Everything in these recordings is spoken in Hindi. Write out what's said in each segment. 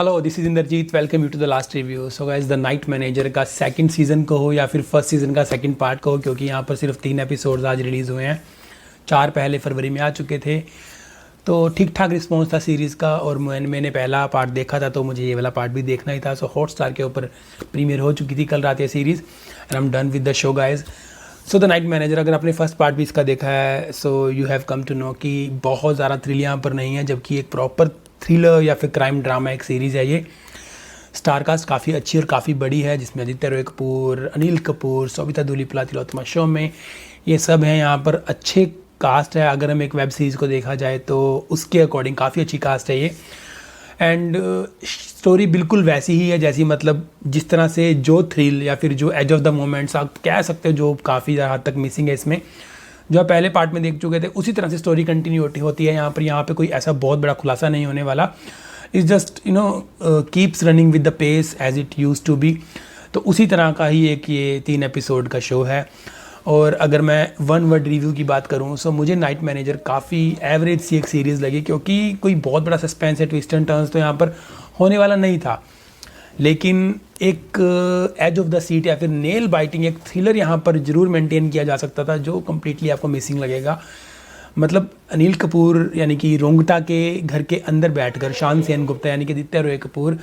Hello, this is Indrajeet. Welcome you to the last review. So guys, the Night Manager का सेकंड सीज़न को हो या फिर फर्स्ट सीज़न का सेकंड पार्ट को हो, क्योंकि यहाँ पर सिर्फ 3 एपिसोड्स आज रिलीज़ हुए हैं। 4 पहले फरवरी में आ चुके थे, तो ठीक ठाक रिस्पॉन्स था सीरीज़ का। और मैंने पहला पार्ट देखा था, तो मुझे ये वाला पार्ट भी देखना ही था। सो हॉटस्टार के ऊपर प्रीमियर हो चुकी थी कल रात ये series, and I am done with the show guys. So the Night Manager, अगर आपने फर्स्ट पार्ट भी इसका देखा है, so you have come to know कि बहुत ज़्यादा थ्रिल यहाँ पर नहीं है, जबकि एक प्रॉपर थ्रिलर या फिर क्राइम ड्रामा एक सीरीज़ है ये। स्टारकास्ट काफ़ी अच्छी और काफ़ी बड़ी है, जिसमें आदित्य रॉय कपूर, अनिल कपूर, सोबिता दुलीपला, तिलोत्तमा शोमे, ये सब हैं यहाँ पर। अच्छे कास्ट है, अगर हम एक वेब सीरीज़ को देखा जाए तो उसके अकॉर्डिंग काफ़ी अच्छी कास्ट है ये। एंड स्टोरी बिल्कुल वैसी ही है जैसी, मतलब जिस तरह से जो थ्रिल या फिर जो एज ऑफ द मोमेंट्स आप कह सकते हो, जो काफ़ी हद तक मिसिंग है इसमें, जो आप पहले पार्ट में देख चुके थे, उसी तरह से स्टोरी कंटिन्यू होती है यहाँ पर। यहाँ पे कोई ऐसा बहुत बड़ा खुलासा नहीं होने वाला। It's just keeps running with the pace as it used to be. तो उसी तरह का ही एक ये 3 एपिसोड का शो है। और अगर मैं वन वर्ड रिव्यू की बात करूँ, सो मुझे नाइट मैनेजर काफ़ी एवरेज सी एक सीरीज़ लगी, क्योंकि कोई बहुत बड़ा सस्पेंस है, ट्विस्ट एंड टर्न्स तो यहाँ पर होने वाला नहीं था। लेकिन एक एज ऑफ द सीट या फिर नेल बाइटिंग एक थ्रिलर यहाँ पर जरूर मेंटेन किया जा सकता था, जो कम्प्लीटली आपको मिसिंग लगेगा। मतलब अनिल कपूर यानी कि रोंगटा के घर के अंदर बैठकर शान सेन गुप्ता यानी कि आदित्य रॉय कपूर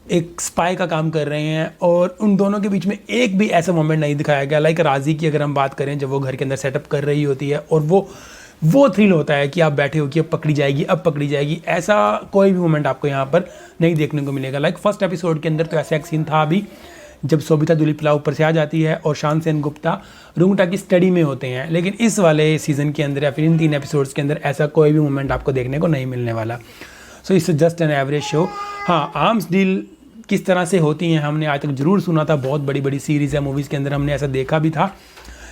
एक स्पाई का काम कर रहे हैं, और उन दोनों के बीच में एक भी ऐसा मोमेंट नहीं दिखाया गया। लाइक राजी की अगर हम बात करें, जब वो घर के अंदर सेटअप कर रही होती है और वो थ्रिल होता है कि आप बैठे हो कि अब पकड़ी जाएगी, अब पकड़ी जाएगी, ऐसा कोई भी मोमेंट आपको यहाँ पर नहीं देखने को मिलेगा। लाइक फर्स्ट एपिसोड के अंदर तो ऐसा एक सीन था अभी, जब सोबिता दुलीपला ऊपर से आ जाती है और शान सेन गुप्ता रुंगटा की स्टडी में होते हैं। लेकिन इस वाले सीज़न के अंदर या फिर इन 3 एपिसोड्स के अंदर ऐसा कोई भी मोमेंट आपको देखने को नहीं मिलने वाला। So it's just an average show. हाँ, आर्म्स डील किस तरह से होती हैं हमने आज तक ज़रूर सुना था, बहुत बड़ी बड़ी सीरीज़ है, मूवीज़ के अंदर हमने ऐसा देखा भी था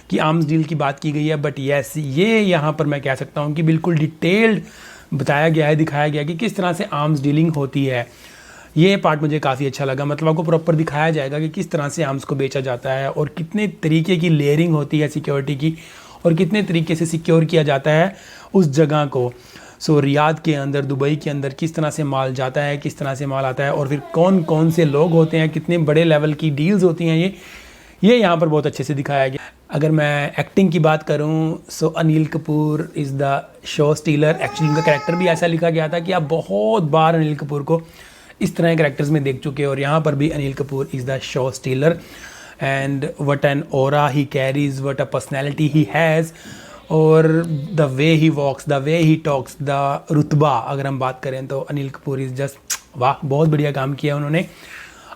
कि आर्म्स डील की बात की गई है। बट येस, ये यहाँ पर मैं कह सकता हूँ कि बिल्कुल डिटेल्ड बताया गया है, दिखाया गया कि किस तरह से आर्म्स डीलिंग होती है। ये पार्ट मुझे काफ़ी अच्छा लगा। मतलब आपको प्रॉपर दिखाया जाएगा कि किस तरह से आर्म्स को बेचा जाता है और कितने तरीके की लेयरिंग होती है सिक्योरिटी की, और कितने तरीके से सिक्योर किया जाता है उस जगह को। सो रियाद के अंदर, दुबई के अंदर किस तरह से माल जाता है, किस तरह से माल आता है, और फिर कौन कौन से लोग होते हैं, कितने बड़े लेवल की डील्स होती हैं, ये यहाँ पर बहुत अच्छे से दिखाया गया। अगर मैं एक्टिंग की बात करूँ, so Anil Kapoor is the show stealer. Actually उनका कैरेक्टर भी ऐसा लिखा गया था कि आप बहुत बार अनिल कपूर को इस तरह के कैरेक्टर्स में देख चुके हैं, और यहाँ पर भी Anil Kapoor is the show stealer. And what an aura he carries, what a personality he has, और the way he walks, the way he talks, the रुतबा अगर हम बात करें तो अनिल कपूर इज़ जस्ट वाह, बहुत बढ़िया काम किया उन्होंने।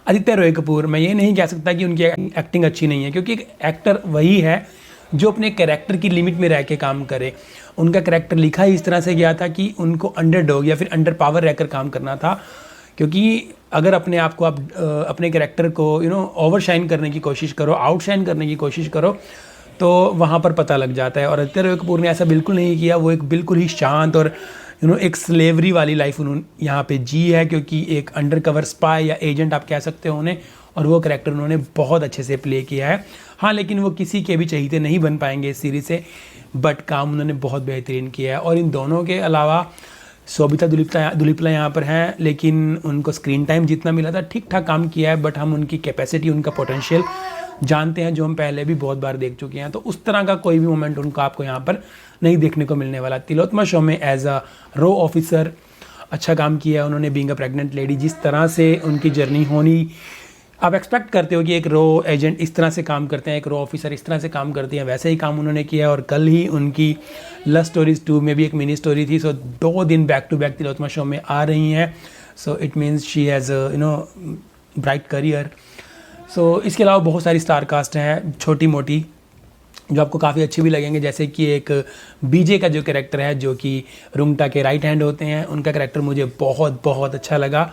आदित्य रॉय कपूर, मैं ये नहीं कह सकता कि उनकी एक्टिंग अच्छी नहीं है, क्योंकि एक एक्टर वही है जो अपने कैरेक्टर की लिमिट में रह के काम करे। उनका कैरेक्टर लिखा ही इस तरह से गया था कि उनको अंडरडॉग या फिर अंडर पावर रहकर काम करना था। क्योंकि अगर अपने आप को आप अपने कैरेक्टर को ओवरशाइन करने की कोशिश करो, आउटशाइन करने की कोशिश करो, तो वहाँ पर पता लग जाता है। और आदित्य रॉय कपूर ने ऐसा बिल्कुल नहीं किया। वो एक बिल्कुल ही शांत और एक स्लेवरी वाली लाइफ उन्होंने यहाँ पे जी है, क्योंकि एक अंडरकवर स्पाई या एजेंट आप कह सकते हो उन्हें, और वो कैरेक्टर उन्होंने बहुत अच्छे से प्ले किया है। हाँ, लेकिन वो किसी के भी चहीते नहीं बन पाएंगे इस सीरीज़ से, बट काम उन्होंने बहुत बेहतरीन किया है। और इन दोनों के अलावा सोबिता दुलीपला यहाँ पर हैं, लेकिन उनको स्क्रीन टाइम जितना मिला था ठीक ठाक काम किया है, बट हम उनकी कैपेसिटी, उनका पोटेंशियल जानते हैं, जो हम पहले भी बहुत बार देख चुके हैं। तो उस तरह का कोई भी मोमेंट उनका आपको यहाँ पर नहीं देखने को मिलने वाला। तिलोत्तमा शोमे एज अ रो ऑफिसर अच्छा काम किया है उन्होंने, बीइंग अ प्रेग्नेंट लेडी। जिस तरह से उनकी जर्नी होनी, आप एक्सपेक्ट करते हो कि एक रो एजेंट इस तरह से काम करते हैं, एक रो ऑफिसर इस तरह से काम करती हैं, वैसे ही काम उन्होंने किया है। और कल ही उनकी लव स्टोरीज 2 में भी एक मिनी स्टोरी थी। सो 2 दिन back to back Tillotama show में आ रही हैं। So it means she has bright career. So इसके अलावा बहुत सारी स्टार कास्ट हैं छोटी मोटी, जो आपको काफ़ी अच्छी भी लगेंगे। जैसे कि एक बीजे का जो कैरेक्टर है, जो कि रुंगटा के राइट हैंड होते हैं, उनका कैरेक्टर मुझे बहुत बहुत अच्छा लगा।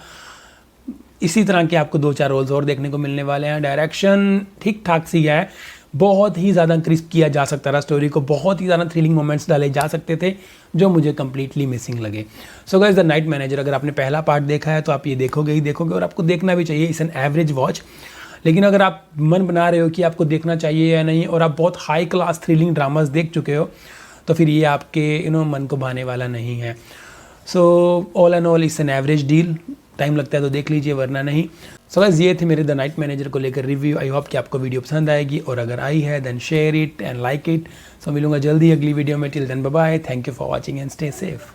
इसी तरह के आपको 2-4 रोल्स और देखने को मिलने वाले हैं। डायरेक्शन ठीक ठाक सी है, बहुत ही ज़्यादा क्रिस्प किया जा सकता था स्टोरी को, बहुत ही ज़्यादा थ्रिलिंग मोमेंट्स डाले जा सकते थे, जो मुझे कम्प्लीटली मिसिंग लगे। सो गाइस, द नाइट मैनेजर, अगर आपने पहला पार्ट देखा है तो आप ये देखोगे ही देखोगे, और आपको देखना भी चाहिए। It's an average watch. लेकिन अगर आप मन बना रहे हो कि आपको देखना चाहिए या नहीं, और आप बहुत हाई क्लास थ्रिलिंग ड्रामास देख चुके हो, तो फिर ये आपके मन को भाने वाला नहीं है। So all and all it's an average deal. Time लगता है तो देख लीजिए, वरना नहीं। सो गाइस ये थे मेरे द नाइट मैनेजर को लेकर रिव्यू। आई होप कि आपको वीडियो पसंद आएगी, और अगर आई है then share it and like it. So मिलूंगा जल्दी अगली वीडियो में। Till then bye bye, thank you for watching and stay safe.